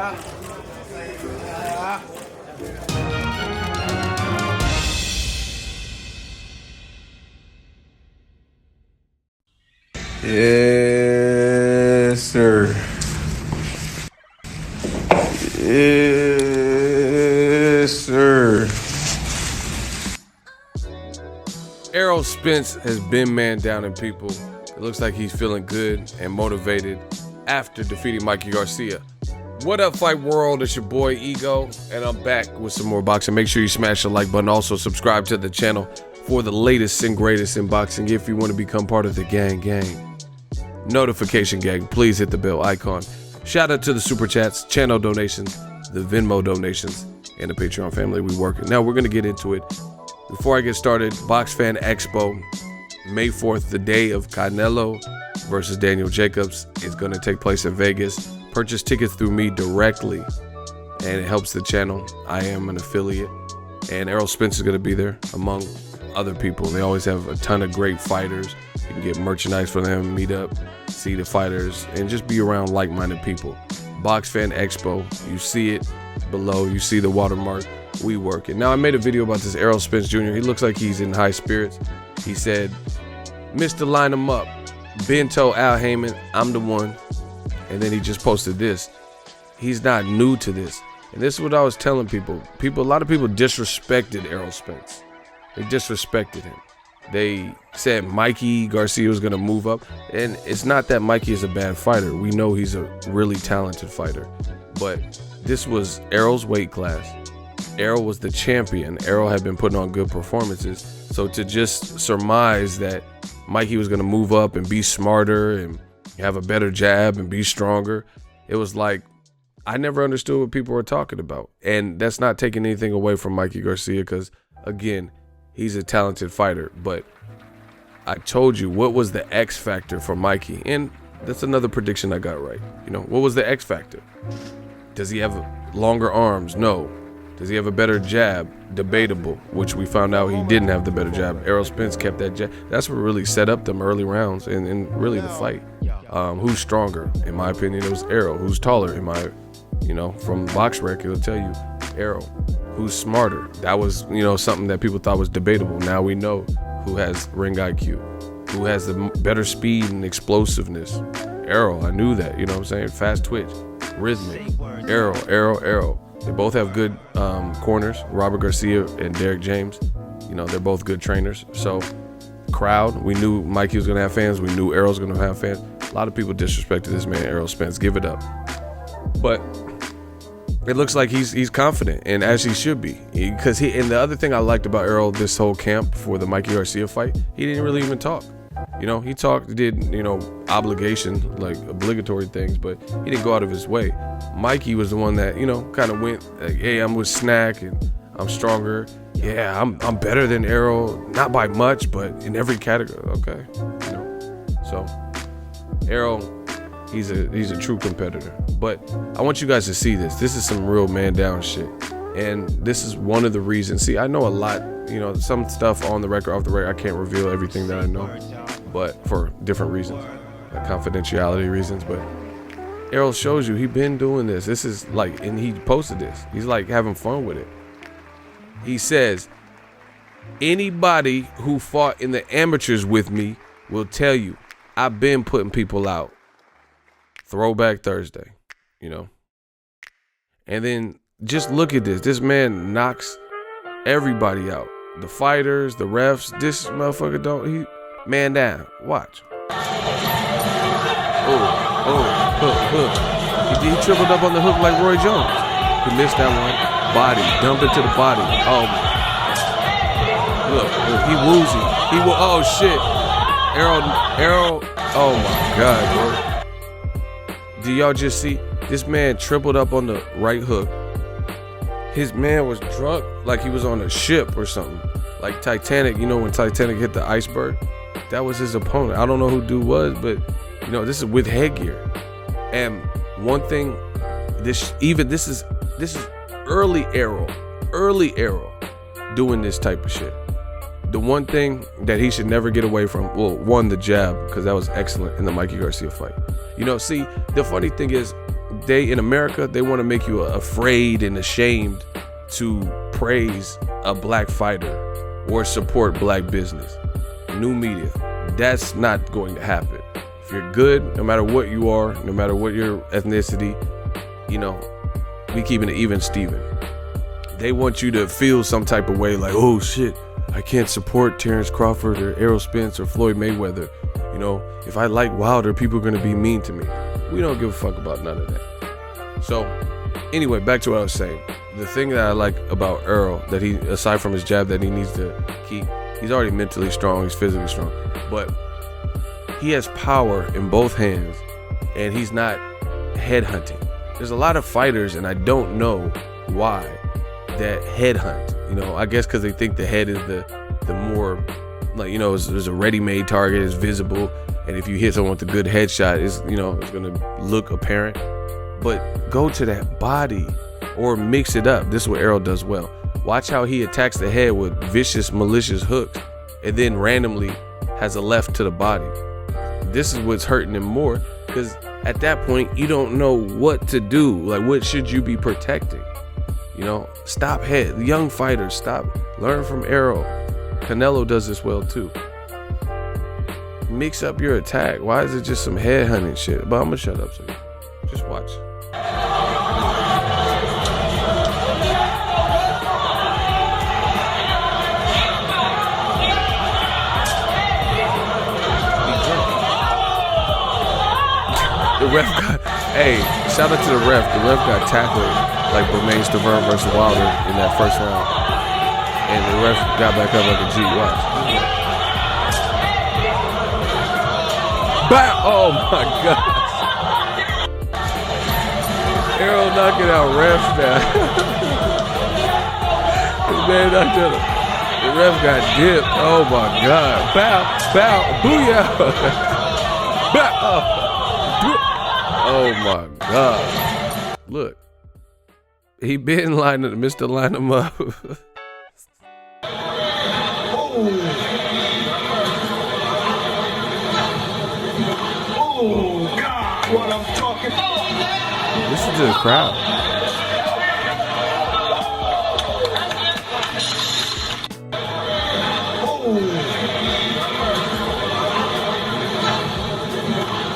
Yes, sir. Yes, sir. Errol Spence has been man down in people. It looks like he's feeling good and motivated after defeating Mikey Garcia. What up, Fight World? It's your boy Ego, and I'm back with some more boxing. Make sure you smash the like button. Also, subscribe to the channel for the latest and greatest in boxing if you want to become part of the gang. Notification gang, please hit the bell icon. Shout out to the super chats, channel donations, the Venmo donations, and the Patreon family. We working. Now we're gonna get into it. Before I get started, Box Fan Expo, May 4th, the day of Canelo versus Daniel Jacobs, is gonna take place in Vegas. Purchase tickets through me directly, and it helps the channel. I am an affiliate, and Errol Spence is gonna be there among other people. They always have a ton of great fighters. You can get merchandise from them, meet up, see the fighters, and just be around like-minded people. Box Fan Expo, you see it below, you see the watermark. We work it. Now, I made a video about this Errol Spence Jr. He looks like he's in high spirits. He said, "Mr. Line him up. Bento Al Heyman, I'm the one." And then he just posted this. He's not new to this. And this is what I was telling people. A lot of people disrespected Errol Spence. They disrespected him. They said Mikey Garcia was going to move up. And it's not that Mikey is a bad fighter. We know he's a really talented fighter. But this was Errol's weight class. Errol was the champion. Errol had been putting on good performances. So to just surmise that Mikey was going to move up and be smarter and have a better jab and be stronger, it was like, I never understood what people were talking about. And that's not taking anything away from Mikey Garcia because, again, he's a talented fighter. But I told you what was the X factor for Mikey. And that's another prediction I got right. You know, what was the X factor? Does he have longer arms? No. Does he have a better jab? Debatable, which we found out he didn't have the better jab. Errol Spence kept that jab. That's what really set up them early rounds and really the fight. Who's stronger? In my opinion, it was Errol. Who's taller? From BoxRec, it'll tell you Errol. Who's smarter? That was, something that people thought was debatable. Now we know who has ring IQ, who has the better speed and explosiveness. Errol, I knew that, you know what I'm saying? Fast twitch, rhythmic. Errol. They both have good corners, Robert Garcia and Derek James. They're both good trainers. So, crowd, we knew Mikey was going to have fans. We knew Errol's going to have fans. A lot of people disrespected this man, Errol Spence. Give it up. But it looks like he's confident, and as he should be. And the other thing I liked about Errol this whole camp for the Mikey Garcia fight, he didn't really even talk. He did obligatory things, but he didn't go out of his way. Mikey was the one that, kind of went like, hey, I'm with Snack and I'm stronger. Yeah, I'm better than Errol, not by much, but in every category. Okay. So Errol, he's a true competitor. But I want you guys to see this. This is some real man down shit. And this is one of the reasons. See, I know a lot, some stuff on the record, off the record. I can't reveal everything that I know, but for different reasons, like confidentiality reasons. But Errol shows you he been doing this. This is like, and he posted this. He's like having fun with it. He says, anybody who fought in the amateurs with me will tell you I've been putting people out. Throwback Thursday, And then just look at this. This man knocks everybody out. The fighters, the refs. This motherfucker man down. Watch. Hook. He tripled up on the hook like Roy Jones. He missed that one. Body. Dump it to the body. Oh, look. He woozy. Oh, shit. Errol. Oh, my God, bro. Do y'all just see? This man tripled up on the right hook. His man was drunk like he was on a ship or something. Like Titanic, when Titanic hit the iceberg? That was his opponent. I don't know who dude was, but, this is with headgear. And one thing, this is early Errol doing this type of shit. The one thing that he should never get away from, the jab, because that was excellent in the Mikey Garcia fight. See, the funny thing is, in America, they want to make you afraid and ashamed to praise a black fighter or support black business. New media, that's not going to happen. If you're good, no matter what you are, no matter what your ethnicity, you know, we keeping it even, Steven. They want you to feel some type of way like, oh shit, I can't support Terrence Crawford or Errol Spence or Floyd Mayweather. You know, if I like Wilder, people are going to be mean to me. We don't give a fuck about none of that. So anyway, back to what I was saying. The thing that I like about Errol, that he, aside from his jab that he needs to keep, he's already mentally strong, he's physically strong, but he has power in both hands and he's not headhunting. There's a lot of fighters, and I don't know why, that headhunt. You know, I guess because they think the head is the more, like, you know, there's a ready-made target, it's visible, and if you hit someone with a good headshot, it's gonna look apparent. But go to that body or mix it up. This is what Errol does well. Watch how he attacks the head with vicious, malicious hooks, and then randomly has a left to the body. This is what's hurting him more, because at that point you don't know what to do. Like, what should you be protecting? You know, stop head. Young fighters, stop. Learn from Errol. Canelo does this well too. Mix up your attack. Why is it just some head hunting shit? But I'm gonna shut up, so just watch. The ref got, hey, shout out to the ref. The ref got tackled like Bermain Stavern versus Wilder in that first round. And the ref got back up like a G. Watch. Bam! Oh my gosh. Errol knocking out ref now. This man knocked out the ref got dipped. Oh my God. Bow, bow, booyah. Bow. Oh my God. Look. He been lining up, Mr. Line him up. Oh God, what I'm talking about. Listen to the crowd.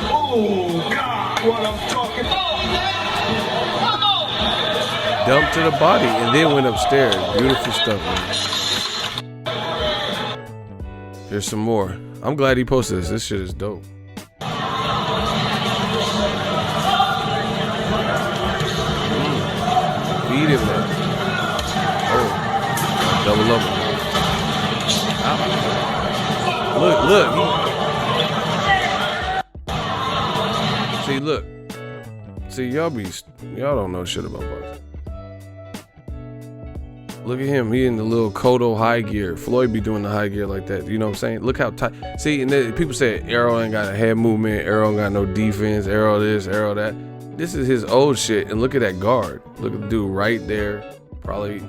Oh God, what I'm talking about. Dumped to the body and then went upstairs. Beautiful stuff, man. Here's some more. I'm glad he posted this. This shit is dope. Feed him, man. Oh, double up. Look. See, look. See, y'all don't know shit about boxing. Look at him. He in the little Kodo high gear. Floyd be doing the high gear like that. You know what I'm saying? Look how tight. See, and then people say Errol ain't got a head movement. Errol ain't got no defense. Errol this, Errol that. This is his old shit. And look at that guard. Look at the dude right there. Probably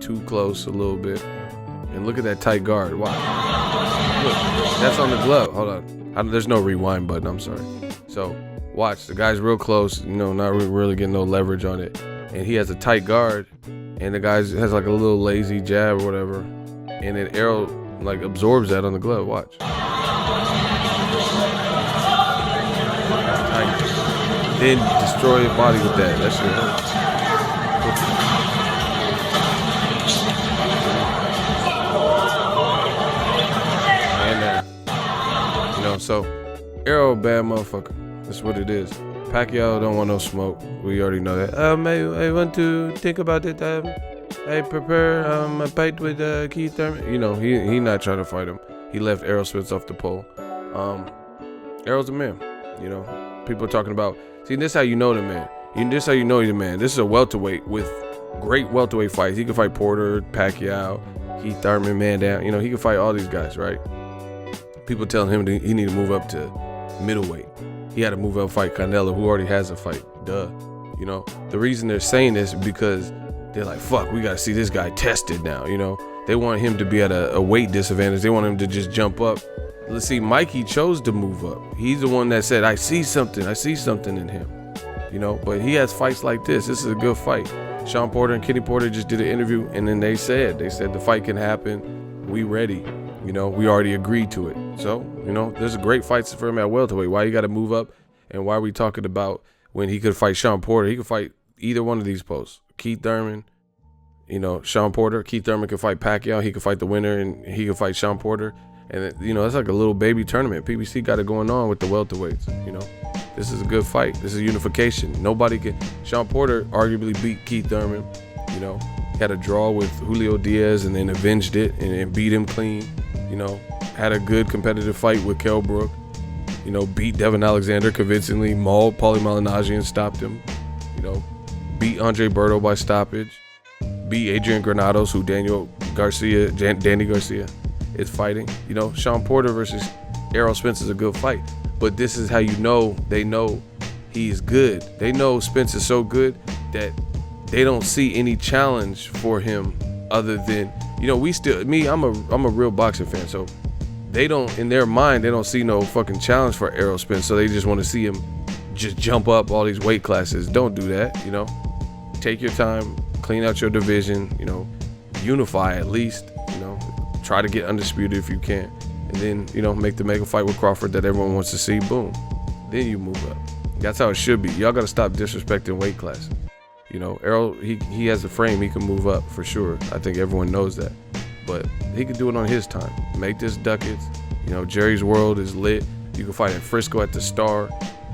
too close a little bit. And look at that tight guard. Watch. Look, that's on the glove. Hold on. There's no rewind button. I'm sorry. So watch. The guy's real close. You know, not really getting no leverage on it. And he has a tight guard. And the guy has like a little lazy jab or whatever. And then Errol like absorbs that on the glove. Watch. Tight. Then destroy your body with that. That shit hurts. And you know, so Errol, bad motherfucker. That's what it is. Pacquiao don't want no smoke. We already know that. I want to think about it. I prepare a fight with Keith Thurman. You know, he not trying to fight him. He left Errol Spence off the pole. Errol's a man. You know, people are talking about. See, this is how you know the man. This is how you know he's a man. This is a welterweight with great welterweight fights. He can fight Porter, Pacquiao, Keith Thurman, man down. You know, he can fight all these guys, right? People telling him he need to move up to middleweight. He had to move up and fight Canelo, who already has a fight. Duh. You know, the reason they're saying this is because they're like, fuck, we got to see this guy tested now. You know, they want him to be at a weight disadvantage. They want him to just jump up. Let's see, Mikey chose to move up. He's the one that said, I see something in him. you know, but he has fights like this. This is a good fight. Sean Porter and Kenny Porter just did an interview, and then they said the fight can happen. We ready. You know, we already agreed to it. So, you know, there's a great fights for him at welterweight. Why you got to move up? And why are we talking about when he could fight Sean Porter? He could fight either one of these posts. Keith Thurman, you know, Sean Porter. Keith Thurman could fight Pacquiao. He could fight the winner, and he could fight Sean Porter. And, you know, it's like a little baby tournament. PBC got it going on with the welterweights, you know. This is a good fight. This is unification. Nobody can. Sean Porter arguably beat Keith Thurman, you know. Had a draw with Julio Diaz and then avenged it and beat him clean, you know. Had a good competitive fight with Kell Brook, you know. Beat Devin Alexander convincingly, mauled Paulie Malignaggi and stopped him, you know. Beat Andre Berto by stoppage. Beat Adrian Granados, who Danny Garcia is fighting. You know, Sean Porter versus Errol Spence is a good fight. But this is how you know they know he's good. They know Spence is so good that they don't see any challenge for him other than, you know, I'm a real boxing fan, so they don't, in their mind, they don't see no fucking challenge for Errol Spence, so they just want to see him just jump up all these weight classes. Don't do that, you know. Take your time, clean out your division, you know, unify at least, you know, try to get undisputed if you can. And then, you know, make the mega fight with Crawford that everyone wants to see. Boom. Then you move up. That's how it should be. Y'all got to stop disrespecting weight classes. You know, Errol, he has a frame. He can move up for sure. I think everyone knows that. But he can do it on his time. Make this ducats. You know, Jerry's World is lit. You can fight in Frisco at the Star.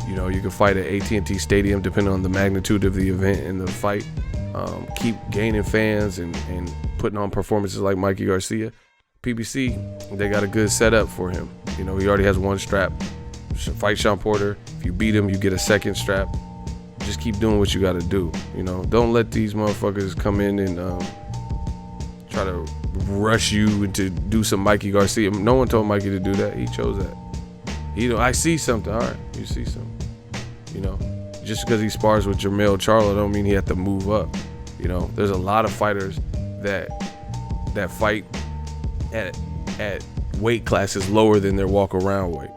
You know, you can fight at AT&T Stadium depending on the magnitude of the event and the fight. Keep gaining fans and putting on performances like Mikey Garcia. PBC, they got a good setup for him. You know, he already has one strap. Fight Sean Porter. If you beat him, you get a second strap. Just keep doing what you got to do. You know, don't let these motherfuckers come in and try to rush you into do some Mikey Garcia. No one told Mikey to do that. He chose that. I see something. All right, you see something. You know, just because he spars with Jermell Charlo don't mean he had to move up. You know, there's a lot of fighters that fight at weight classes lower than their walk-around weight,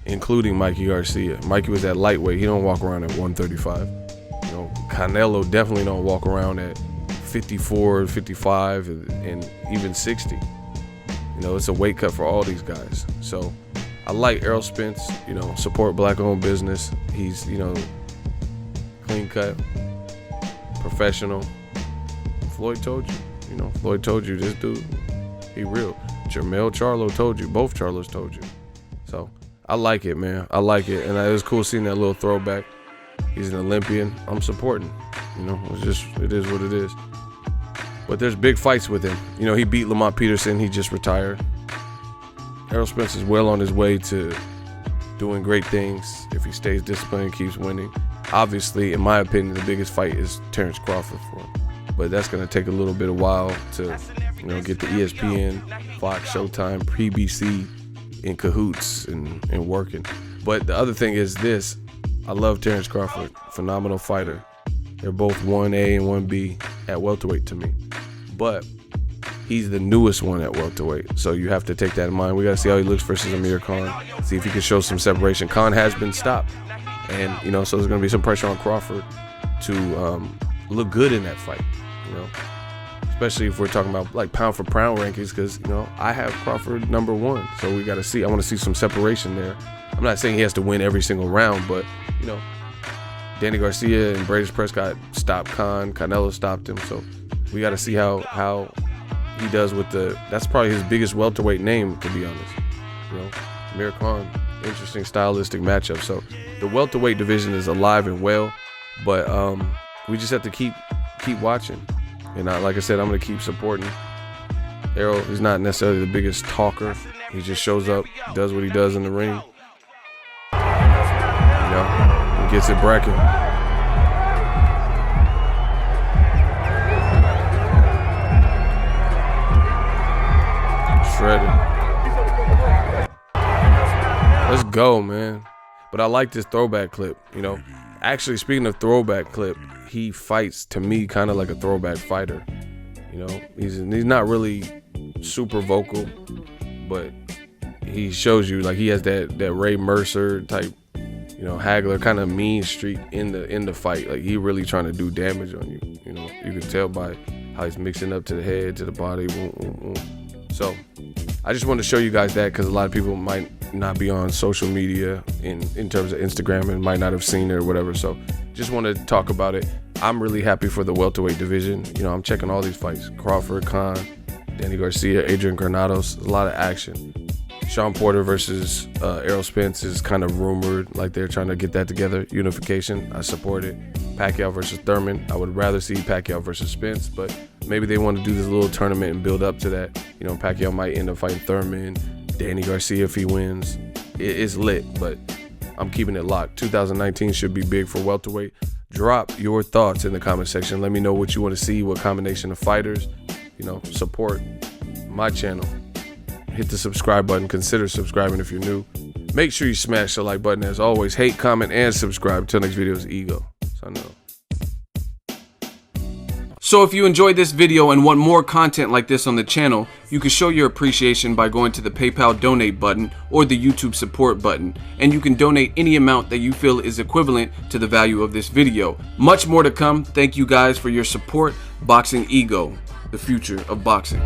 including Mikey Garcia. Mikey was at lightweight. He don't walk around at 135. You know, Canelo definitely don't walk around at 54, 55, and even 60. You know, it's a weight cut for all these guys. So I like Errol Spence, you know, support black-owned business. He's, you know, clean cut, professional. Floyd told you, you know, Floyd told you this dude, he real. Jermell Charlo told you, both Charlos told you. So I like it, man. I like it. And it was cool seeing that little throwback. He's an Olympian. I'm supporting. You know, it is what it is. But there's big fights with him. You know, he beat Lamont Peterson. He just retired. Errol Spence is well on his way to doing great things if he stays disciplined and keeps winning. Obviously, in my opinion, the biggest fight is Terrence Crawford for him. But that's going to take a little bit of while to, you know, get the ESPN, Fox, Showtime, PBC in cahoots and working. But the other thing is this. I love Terrence Crawford. Phenomenal fighter. They're both 1A and 1B at welterweight to me. But he's the newest one at welterweight. So you have to take that in mind. We got to see how he looks versus Amir Khan. See if he can show some separation. Khan has been stopped. And, you know, so there's going to be some pressure on Crawford to look good in that fight. You know, especially if we're talking about like pound for pound rankings, because, you know, I have Crawford number 1. So we got to see. I want to see some separation there. I'm not saying he has to win every single round, but, you know, Danny Garcia and Brady Prescott stopped Khan. Canelo stopped him. So we got to see how he does with that's probably his biggest welterweight name, to be honest. You know, Amir Khan, interesting stylistic matchup. So the welterweight division is alive and well, but we just have to keep watching. And like I said, I'm going to keep supporting. Errol is not necessarily the biggest talker. He just shows up, does what he does in the ring. You know, and gets it bracking. Shredded. Let's go, man. But I like this throwback clip, you know. Actually, speaking of throwback clip, he fights to me kind of like a throwback fighter. You know, he's not really super vocal, but he shows you like he has that Ray Mercer type You know, Hagler kind of mean streak in the fight. Like, he really trying to do damage on you. You know, you can tell by how he's mixing up to the head, to the body. So I just wanted to show you guys that, because a lot of people might not be on social media in terms of Instagram and might not have seen it or whatever. So just wanted to talk about it. I'm really happy for the welterweight division. You know, I'm checking all these fights. Crawford, Khan, Danny Garcia, Adrian Granados. A lot of action. Sean Porter versus Errol Spence is kind of rumored, like they're trying to get that together. Unification, I support it. Pacquiao versus Thurman, I would rather see Pacquiao versus Spence, but maybe they want to do this little tournament and build up to that. You know, Pacquiao might end up fighting Thurman, Danny Garcia if he wins. It's lit, but I'm keeping it locked. 2019 should be big for welterweight. Drop your thoughts in the comment section. Let me know what you want to see, what combination of fighters. You know, support my channel. Hit the subscribe button. Consider subscribing if you're new. Make sure you smash the like button. As always, hate, comment, and subscribe. Until next video is Ego. Sign out. So if you enjoyed this video and want more content like this on the channel, you can show your appreciation by going to the PayPal donate button or the YouTube support button, and you can donate any amount that you feel is equivalent to the value of this video. Much more to come. Thank you guys for your support. Boxing Ego, the future of boxing.